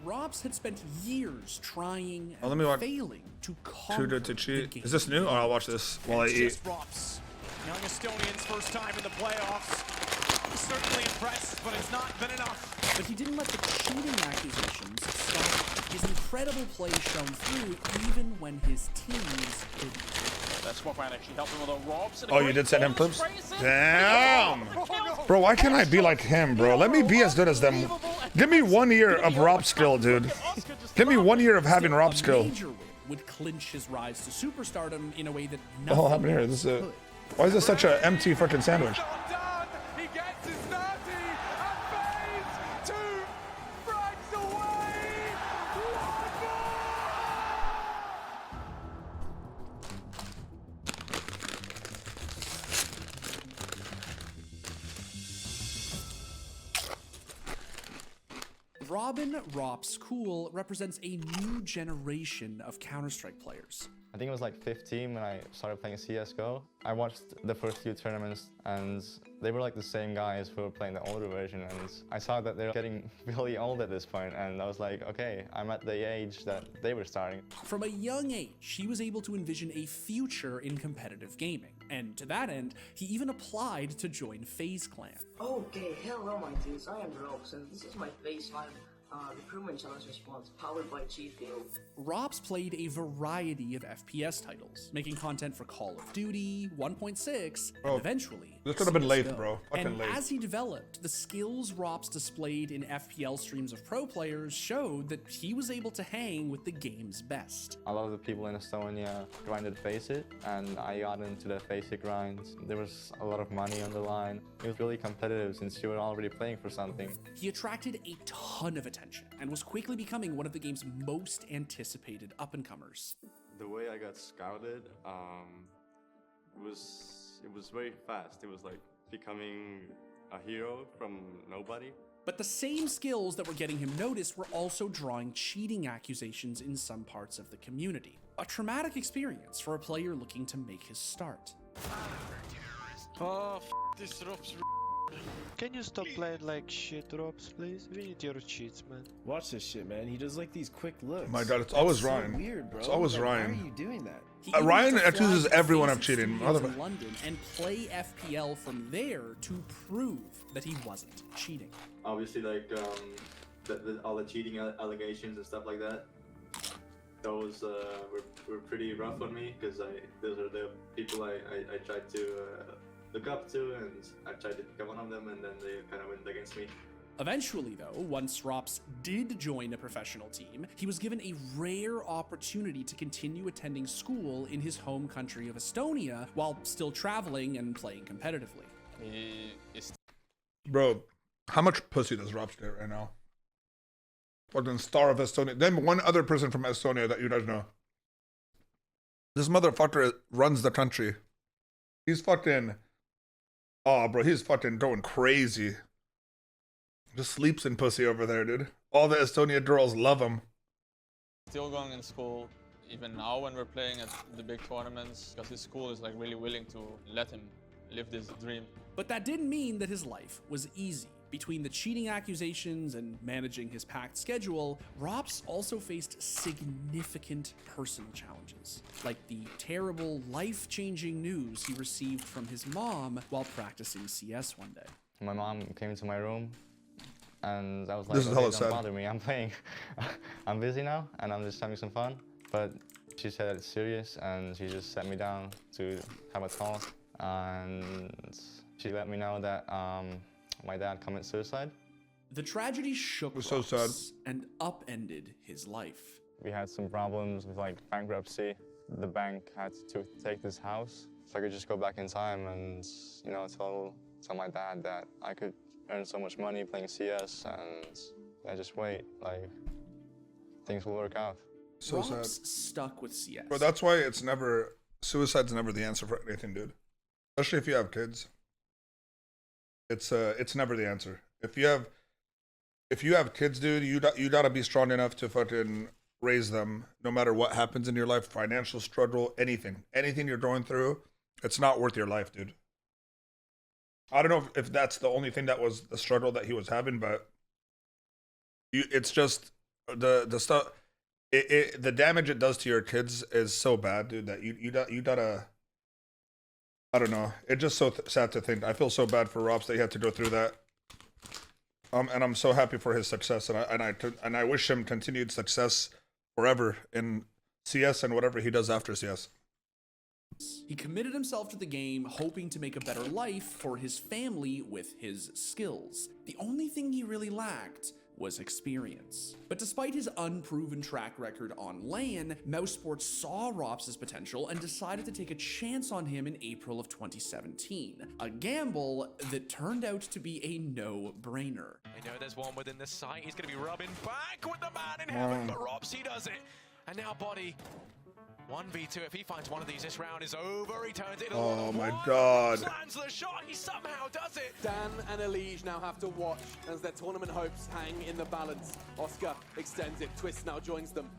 Ropz had spent years trying and let me watch. failing to Too conquer good to the cheat. game. Is this new? Oh, I'll watch this while I It's eat. just Ropz. Young Estonians first time in the playoffs. Certainly impressed, but it's not been enough. But he didn't let the cheating accusations stop his incredible play shown through even when his teams didn't. That smoke might actually help him with a Ropz. Oh, you did send him clips? Damn! Bro, why can't I be like him, bro? Let me be as good as them. Give me 1 year of Ropz skill, dude. Give me 1 year of having Ropz A skill. major win would clinch his rise to superstardom in a way that Oh, nothing happened here. This is a. could. Why is this such a empty fucking sandwich? He gets his 30 and phase 2 frags away. One Robin Ropz Cool represents a new generation of Counter-Strike players. I think it was like 15 when I started playing CSGO. I watched the first few tournaments and they were like the same guys who were playing the older version, and I saw that they're getting really old at this point, and I was like, okay, I'm at the age that they were starting. From a young age, he was able to envision a future in competitive gaming, and to that end, he even applied to join FaZe Clan. Okay, hello my dudes, I am Ropz, and this is my Phase 5 recruitment challenge response, powered by G-Field. Ropz played a variety of FPS titles, making content for Call of Duty, 1.6, Bro, and eventually this could have been late, CS:GO. bro. Fucking And late. as he developed, the skills Ropz displayed in FPL streams of pro players showed that he was able to hang with the game's best. A lot of the people in Estonia grinded FACEIT, and I got into the FACEIT grinds. There was a lot of money on the line. It was really competitive since you were already playing for something. He attracted a ton of attention and was quickly becoming one of the game's most anticipated up-and-comers. The way I got scouted, it was very fast. It was like becoming a hero from nobody. But the same skills that were getting him noticed were also drawing cheating accusations in some parts of the community. A traumatic experience for a player looking to make his start. Oh, this Ropz. Can you stop playing like shit, Ropz, please? We need your cheats, man. Watch this shit, man. He does like these quick looks. My God, it's always That's Ryan. So weird, bro. It's always Like, Ryan. Why are you doing that? He even Ryan used to fly accuses to everyone FaZe of cheating. studios Motherfucker. in London and play FPL from there to prove that he wasn't cheating. Obviously, like all the cheating allegations and stuff like that. Those were pretty rough on me because those are the people I tried to look up to, and I tried to become one of them, and then they kind of went against me. Eventually, though, once Ropz did join a professional team, he was given a rare opportunity to continue attending school in his home country of Estonia while still traveling and playing competitively. He is Bro, how much pussy does Ropz get right now? Fucking star of Estonia. Then one other person from Estonia that you guys know. This motherfucker runs the country. He's fucking... Oh, bro, he's fucking going crazy. Just sleeps in pussy over there, dude. All the Estonia girls love him. still going in school, even now when we're playing at the big tournaments, because his school is like really willing to let him live this dream. But that didn't mean that his life was easy. Between the cheating accusations and managing his packed schedule, Ropz also faced significant personal challenges, like the terrible, life-changing news he received from his mom while practicing CS one day. My mom came into my room and I was like, This is okay, hella don't sad. bother me, I'm playing. I'm busy now and I'm just having some fun. But she said it's serious and she just sat me down to have a talk, and she let me know that my dad committed suicide. The tragedy shook was so Ropz sad. and upended his life. We had some problems with like bankruptcy. The bank had to take this house. If I could just go back in time and, you know, tell my dad that I could earn so much money playing CS, and I just wait, like, things will work out. So Ropz sad. stuck with CS. But that's why it's never, suicide's never the answer for anything, dude. Especially if you have kids. It's never the answer. If you have kids, dude, you gotta be strong enough to fucking raise them no matter what happens in your life, financial struggle, anything you're going through. It's not worth your life, dude. I don't know if that's the only thing that was the struggle that he was having, but it's just the stuff, the damage it does to your kids is so bad, dude, that you gotta. I don't know. It's just so sad to think. I feel so bad for Ropz that he had to go through that. And I'm so happy for his success, and I wish him continued success forever in CS and whatever he does after CS. He committed himself to the game, hoping to make a better life for his family with his skills. The only thing he really lacked was experience. But despite his unproven track record on LAN, mousesports saw Ropz' potential and decided to take a chance on him in April of 2017. A gamble that turned out to be a no-brainer. I know there's one within the site. He's going to be rubbing back with the man in heaven, but Ropz, he does it. And now Body, 1v2. If he finds one of these, this round is over. He turns it Oh my god. Lands the shot. He somehow does it. Dan and Elige now have to watch as their tournament hopes hang in the balance. Oscar extends it. Twist now joins them.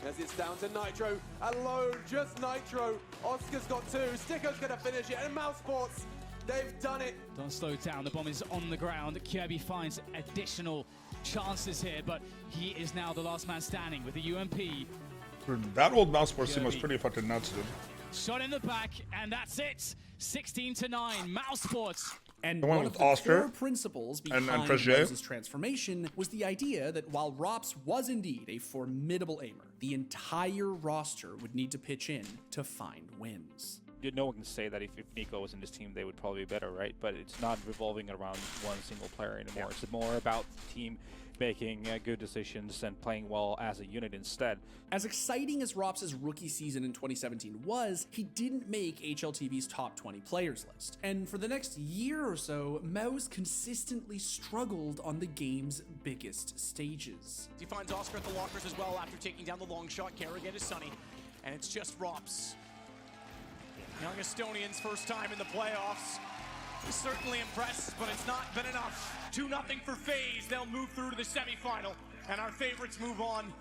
As it's down to Nitro alone, just Nitro. Oscar's got two. Sticker's gonna finish it, and mousesports, they've done it. Don't slow down. The bomb is on the ground. Kirby finds additional chances here, but he is now the last man standing with the UMP. That old mousesports team was pretty fucking nuts, dude. Shot in the back, and that's it. 16-9, mousesports. And The one one with of the Oscar core principles and behind Frazier. Mouse's transformation was the idea that while Ropz was indeed a formidable aimer, the entire roster would need to pitch in to find wins. No one can say that if Nico was in this team, they would probably be better, right? But it's not revolving around one single player anymore. It's more about the team making good decisions and playing well as a unit instead. As exciting as Ropz' rookie season in 2017 was, he didn't make HLTV's top 20 players list. And for the next year or so, m0e consistently struggled on the game's biggest stages. He finds Oscar at the lockers as well after taking down the long shot. Kerrigan is Sunny, and it's just Ropz. Young Estonians' first time in the playoffs. Certainly impressed, but it's not been enough. 2-0 for FaZe. They'll move through to the semifinal, and our favorites move on.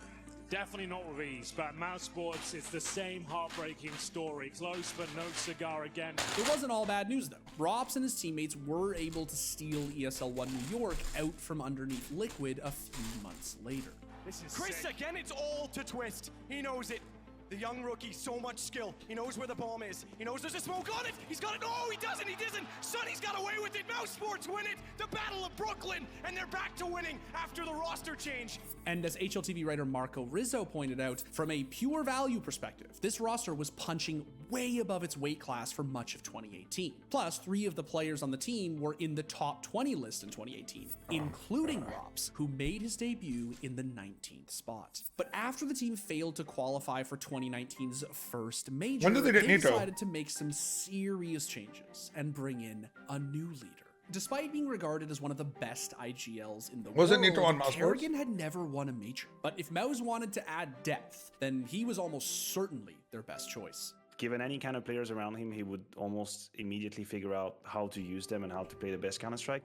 Definitely not with ease, but mousesports, it's the same heartbreaking story. Close, but no cigar again. It wasn't all bad news, though. Ropz and his teammates were able to steal ESL 1 New York out from underneath Liquid a few months later. This is Chris, sick. again, it's all to Twist. He knows it. The young rookie, so much skill. He knows where the bomb is. He knows there's a smoke on it. He's got it. No, he doesn't. He doesn't. Sunny's got away with it. mousesports win it. The Battle of Brooklyn. And they're back to winning after the roster change. And as HLTV writer Marco Rizzo pointed out, from a pure value perspective, this roster was punching way above its weight class for much of 2018. Plus, 3 of the players on the team were in the top 20 list in 2018, including Ropz, who made his debut in the 19th spot. But after the team failed to qualify for 2019's first major, When did they get Nito? decided to make some serious changes and bring in a new leader. Despite being regarded as one of the best IGLs in the Wasn't world, Nito on mousesports? Kerrigan had never won a major. But if m0e wanted to add depth, then he was almost certainly their best choice. Given any kind of players around him, he would almost immediately figure out how to use them and how to play the best Counter-Strike.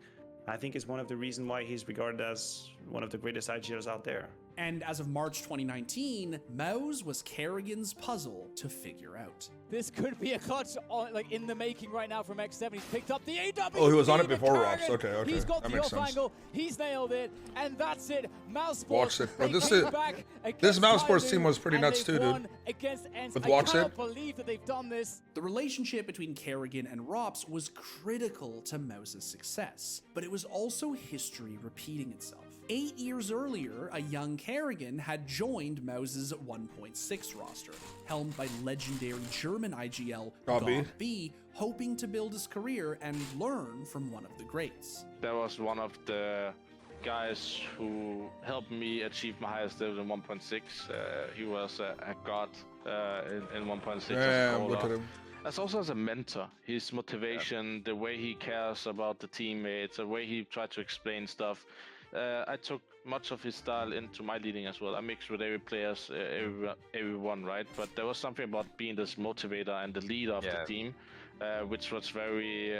I think it's one of the reasons why he's regarded as one of the greatest IGLs out there. And as of March 2019, m0e was Kerrigan's puzzle to figure out. This could be a clutch like in the making right now from X7. He's picked up the AW. Oh, he was on it before Ropz. Okay. He's got That the makes off sense. angle. He's nailed it, and that's it. mousesports. Watch it, bro. they This came is- back this against mousesports Kaidu, team was pretty and nuts they've too, dude. won against Ents. With I Watch cannot it. believe that they've done this. The relationship between Kerrigan and Ropz was critical to m0e's success, but it was also history repeating itself. 8 years earlier, a young Kerrigan had joined m0e's 1.6 roster, helmed by legendary German IGL Gobby. Gobby, hoping to build his career and learn from one of the greats. That was one of the guys who helped me achieve my highest level in 1.6. He was a god in 1.6. Damn, look at him. As also as a mentor, his motivation, the way he cares about the teammates, the way he tried to explain stuff. I took much of his style into my leading as well. I mixed with every players, everyone, right? But there was something about being this motivator and the leader of the team, which was very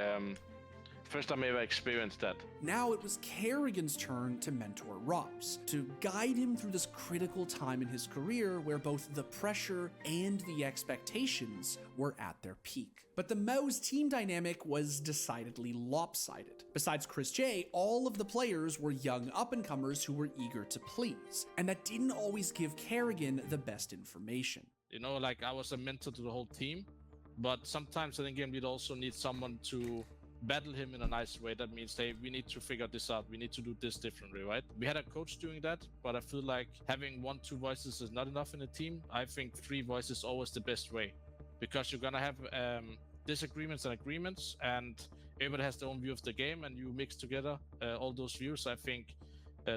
First time I ever experienced that. Now it was Kerrigan's turn to mentor Ropz, to guide him through this critical time in his career where both the pressure and the expectations were at their peak. But the M0e's team dynamic was decidedly lopsided. Besides Chris J, all of the players were young up-and-comers who were eager to please, and that didn't always give Kerrigan the best information. You know, like I was a mentor to the whole team, but sometimes in the game we'd also need someone to battle him in a nice way. That means, hey, we need to figure this out. We need to do this differently, right? We had a coach doing that, but I feel like having 1-2 voices is not enough in a team. I think 3 voices is always the best way, because you're gonna have disagreements and agreements, and everybody has their own view of the game, and you mix together all those views. I think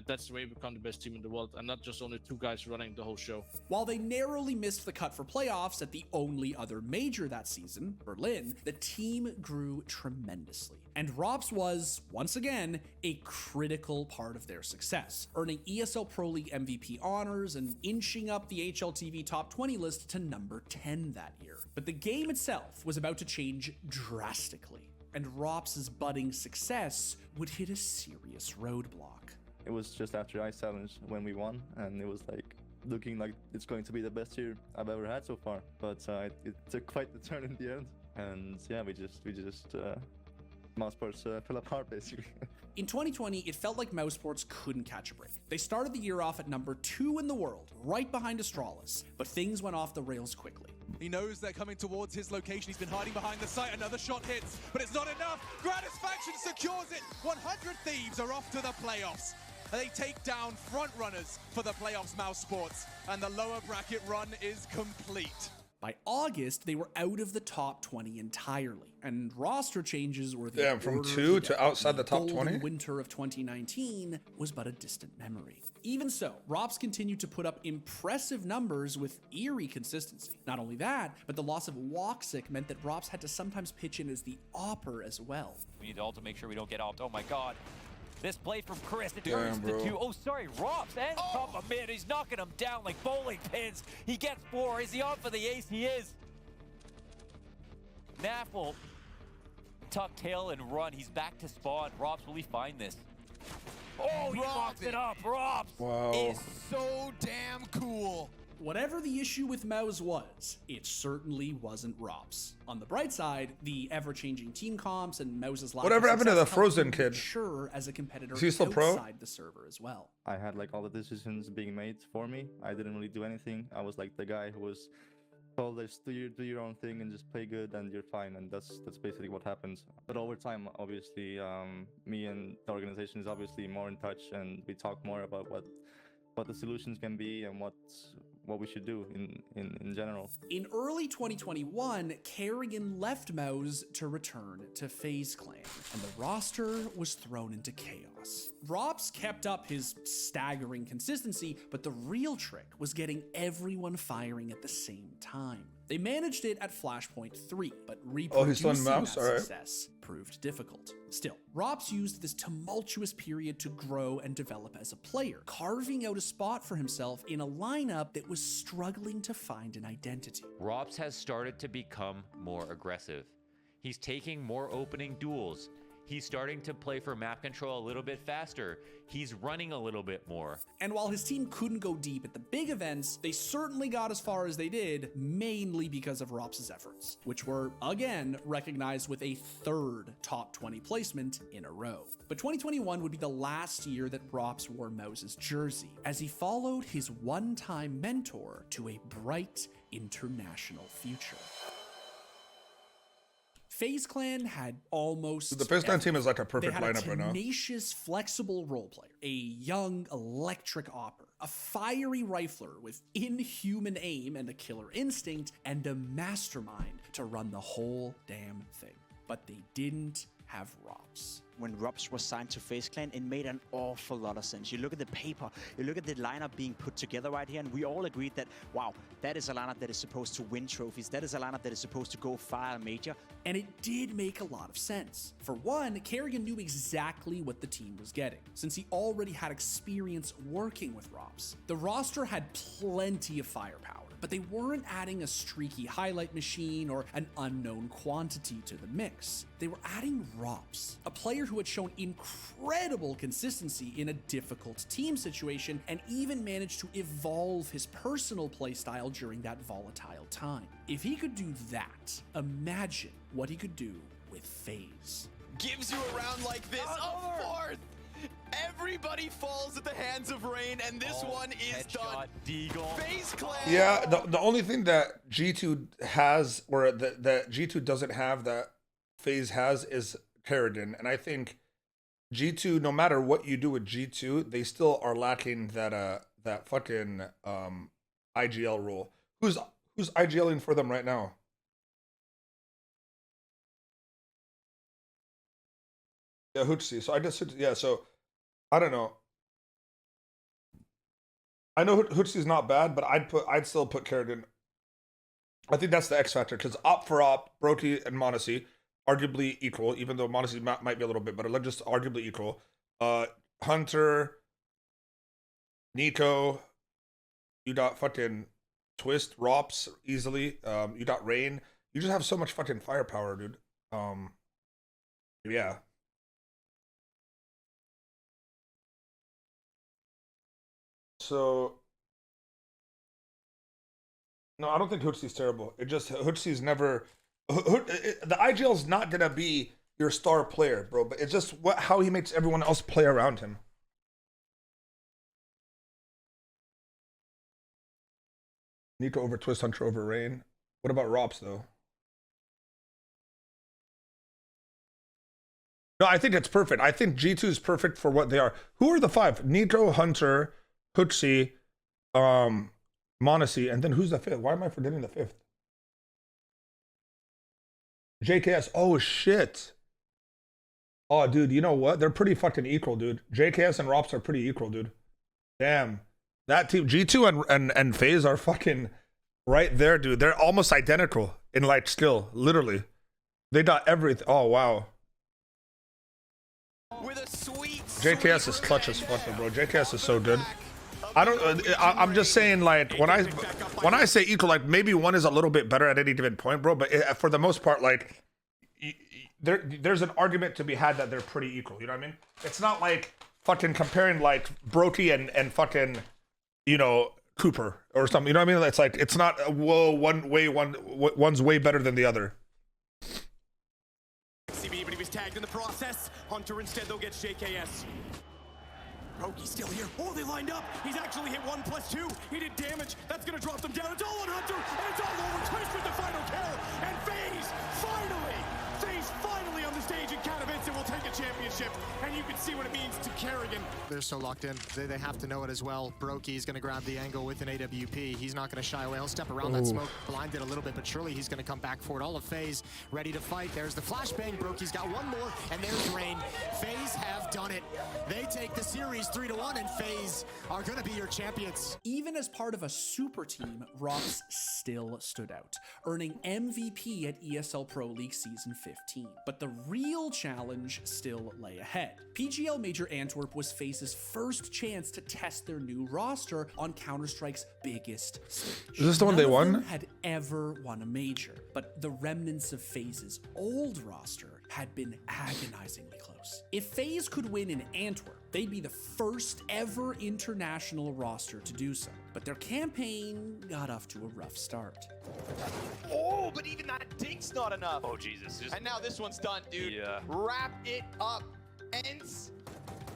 that's the way we become the best team in the world, and not just only 2 guys running the whole show. While they narrowly missed the cut for playoffs at the only other major that season, Berlin, the team grew tremendously. And Ropz was, once again, a critical part of their success, earning ESL Pro League MVP honors and inching up the HLTV top 20 list to number 10 that year. But the game itself was about to change drastically, and Ropz's budding success would hit a serious roadblock. It was just after Ice Challenge when we won, and it was like looking like it's going to be the best year I've ever had so far. But it took quite the turn in the end, and yeah, we just mousesports fell apart basically. In 2020, it felt like mousesports couldn't catch a break. They started the year off at number 2 in the world, right behind Astralis, but things went off the rails quickly. He knows they're coming towards his location. He's been hiding behind the site. Another shot hits, but it's not enough. Gratisfaction secures it. 100 Thieves are off to the playoffs. They take down front runners for the playoffs, mousesports, and the lower bracket run is complete. By August, they were out of the top 20 entirely, and roster changes were the Damn, from order 2 of the to day. outside the top golden 20? winter of 2019 was but a distant memory. Even so, Ropz continued to put up impressive numbers with eerie consistency. Not only that, but the loss of Woxic meant that Ropz had to sometimes pitch in as the opper as well. We need to also make sure we don't get off. Oh my god. This play from Chris, it turns the 2. Oh, sorry, Ropz and Papa Man, he's knocking him down like bowling pins. He gets 4. Is he on for the ace? He is. Naf will tuck tail and run. He's back to spawn. Ropz, will he find this? Oh, he locks it up. Ropz is so damn cool. Whatever the issue with M0e's was, it certainly wasn't Ropz. On the bright side, the ever-changing team comps and M0e's lack Whatever of happened to the success Frozen helped him kid? mature as a competitor Is he still pro? outside the server as well. I had like all the decisions being made for me. I didn't really do anything. I was like the guy who was told, just do your own thing and just play good and you're fine, and that's basically what happens. But over time, obviously, me and the organization is obviously more in touch, and we talk more about what the solutions can be and what we should do in general. In early 2021, Kerrigan left M0e's to return to FaZe Clan, and the roster was thrown into chaos. Ropz kept up his staggering consistency, but the real trick was getting everyone firing at the same time. They managed it at Flashpoint 3, but reproducing that success proved difficult. Still, Ropz used this tumultuous period to grow and develop as a player, carving out a spot for himself in a lineup that was struggling to find an identity. Ropz has started to become more aggressive. He's taking more opening duels. He's starting to play for map control a little bit faster. He's running a little bit more. And while his team couldn't go deep at the big events, they certainly got as far as they did, mainly because of Ropz's efforts, which were, again, recognized with a 3rd top 20 placement in a row. But 2021 would be the last year that Ropz wore M0e's jersey, as he followed his one-time mentor to a bright international future. FaZe Clan had almost The FaZe Clan team is like a perfect they had lineup a right now. tenacious, flexible role player, a young, electric opper, a fiery rifler with inhuman aim and a killer instinct, and a mastermind to run the whole damn thing. But they didn't have Ropz. when Ropz was signed to FaZe Clan, it made an awful lot of sense. You look at the paper, you look at the lineup being put together right here, and we all agreed that, wow, that is a lineup that is supposed to win trophies. That is a lineup that is supposed to go far major. And it did make a lot of sense. For one, Kerrigan knew exactly what the team was getting, since he already had experience working with Ropz. The roster had plenty of firepower, but they weren't adding a streaky highlight machine or an unknown quantity to the mix. They were adding Ropz, a player who had shown incredible consistency in a difficult team situation and even managed to evolve his personal playstyle during that volatile time. If he could do that, imagine what he could do with FaZe. Gives you a round like this, a fourth! Everybody falls at the hands of Rain, and this one is done. FaZe Clan. Yeah, the only thing that G2 has, or that G2 doesn't have that FaZe has, is Kerrigan. And I think G2, no matter what you do with G2, they still are lacking that fucking IGL role. Who's IGLing for them right now? Yeah, Hootsie. So I just, yeah, so I don't know. I know Hootsie's not bad, but I'd still put Kerrigan. I think that's the X factor, because op for op, Brokey and m0e arguably equal, even though m0e might be a little bit better. Let's just arguably equal. Hunter, Nico, you got fucking Twist, Ropz easily. You got Rain. You just have so much fucking firepower, dude. Yeah. So, no, I don't think Hootsie's terrible. It just, Hootsie's never, the IGL's not going to be your star player, bro, but it's just how he makes everyone else play around him. Nico over Twist, Hunter over Rain. What about Ropz, though? No, I think it's perfect. I think G2 is perfect for what they are. Who are the five? Nico, Hunter, Hootsie, m0e, and then who's the fifth? Why am I forgetting the fifth? JKS. Oh, shit. Oh, dude, you know what? They're pretty fucking equal, dude. JKS and Ropz are pretty equal, dude. Damn. That team, G2 and FaZe are fucking right there, dude. They're almost identical in, like, skill. Literally. They got everything. Oh, wow. With a sweet, JKS is clutch as fuck, bro. JKS is so good. I'm just saying, like, when I say equal, like, maybe one is a little bit better at any given point, bro, but for the most part, like, there's an argument to be had that they're pretty equal, you know what I mean? It's not like fucking comparing, like, Brokey and fucking, you know, Cooper or something, you know what I mean? It's like, it's not, whoa, one's way better than the other. CB, but he was tagged in the process. Hunter instead, though, gets JKS. Brokey's still here. Oh, they lined up. He's actually hit 1+2. He did damage. That's going to drop them down. It's all on Hunter, and it's all over. Twist with the final kill. And FaZe finally on the stage in Katowice will take a championship. And you can see what it means to Kerrigan. They're so locked in. They have to know it as well. Brokey's going to grab the angle with an AWP. He's not going to shy away. He'll step around that smoke, blinded a little bit, but surely he's going to come back for it. All of FaZe ready to fight. There's the flashbang. Brokey's got one more, and there's Rain. FaZe have done it. They take the series 3-1, and FaZe are going to be your champions. Even as part of a super team, Ropz still stood out, earning MVP at ESL Pro League Season 15. But the real challenge still lay ahead. PGL Major Antwerp was FaZe's first chance to test their new roster on Counter-Strike's biggest stage. Is this the one they won? None of them had ever won a major, but the remnants of FaZe's old roster had been agonizingly close. If FaZe could win in Antwerp, they'd be the first ever international roster to do so. But their campaign got off to a rough start. Oh, but even that dink's not enough. Oh, Jesus. And now this one's done, dude. Yeah. Wrap it up. Ends.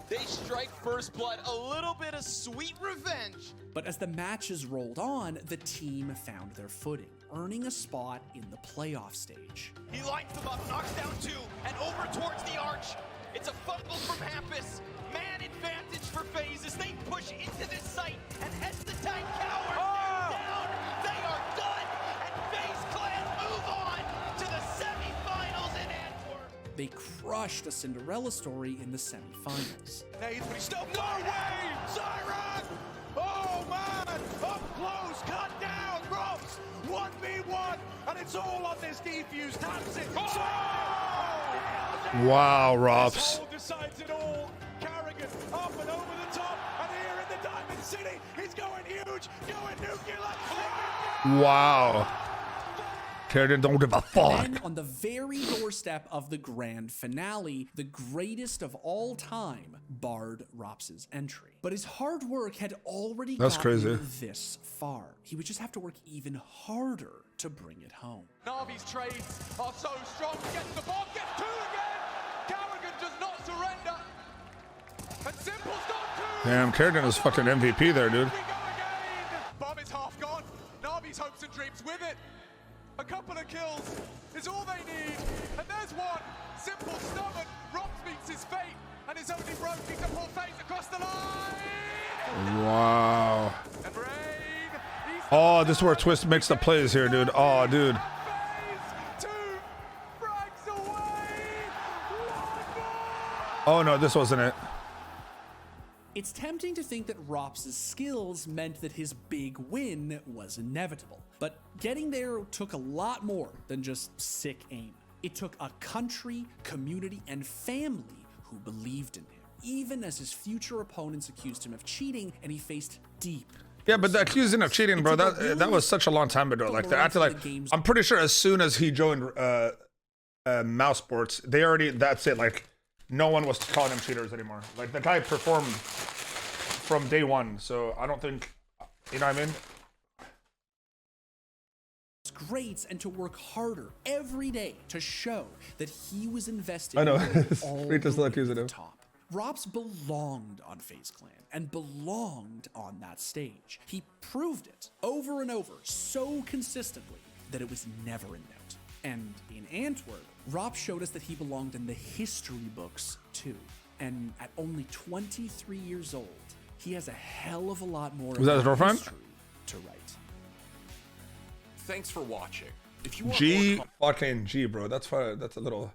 They strike first blood. A little bit of sweet revenge. But as the matches rolled on, the team found their footing, earning a spot in the playoff stage. He lines them up, knocks down two, and over towards the arch. It's a fumble from Hampus. Man advantage for FaZe as they push into this site and head the tank cower. They're down. They are done. And FaZe Clan move on to the semifinals in Antwerp. They crushed a Cinderella story in the semifinals. Nades, but he's still no way! Siren! Oh man! Up close, cut down, Ropz! 1v1, and it's all on this defuse. Taps it. Wow, Ropz. Decides it all. Carrigan up and over the top, and here in the Diamond City, he's going huge, going nuclear. Wow. Kerrigan don't give a fuck. Then on the very doorstep of the grand finale, the greatest of all time barred Ropz's entry. But his hard work had already gotten crazy. him this far. He would just have to work even harder to bring it home. Na'Vi's trades are so strong. Gets the bomb, gets two again. Carrigan does not surrender. And Simple's got two. Damn, Kerrigan is fucking MVP there, dude. Bomb is half gone. Na'Vi's hopes and dreams with it. A couple of kills is all they need. And there's one. Simple, stubborn. Ropz meets his fate. And it's only Brokey to pull FaZe across the line. Wow. Oh, this is where Twist makes the plays here, dude. Oh, dude. Oh, no, this wasn't it. It's tempting to think that Ropz's skills meant that his big win was inevitable. But getting there took a lot more than just sick aim. It took a country, community, and family who believed in him, even as his future opponents accused him of cheating and he faced deep. Yeah, but the accusing of cheating, bro, that was such a long time ago. Like, I'm pretty sure as soon as he joined Mouse Sports, that's it. Like, no one was calling him cheaters anymore. Like, the guy performed from day one, so I don't think, you know what I mean? Grades and to work harder every day to show that he was invested. I know. all Free to still the way accusing to him. the top. Ropz belonged on FaZe Clan and belonged on that stage. He proved it over and over so consistently that it was never in doubt. And in Antwerp, Ropz showed us that he belonged in the history books too. And at only 23 years old, he has a hell of a lot more Was that his girlfriend? history to write. Thanks for watching. If you want G, fucking G, bro. That's fine. That's a little.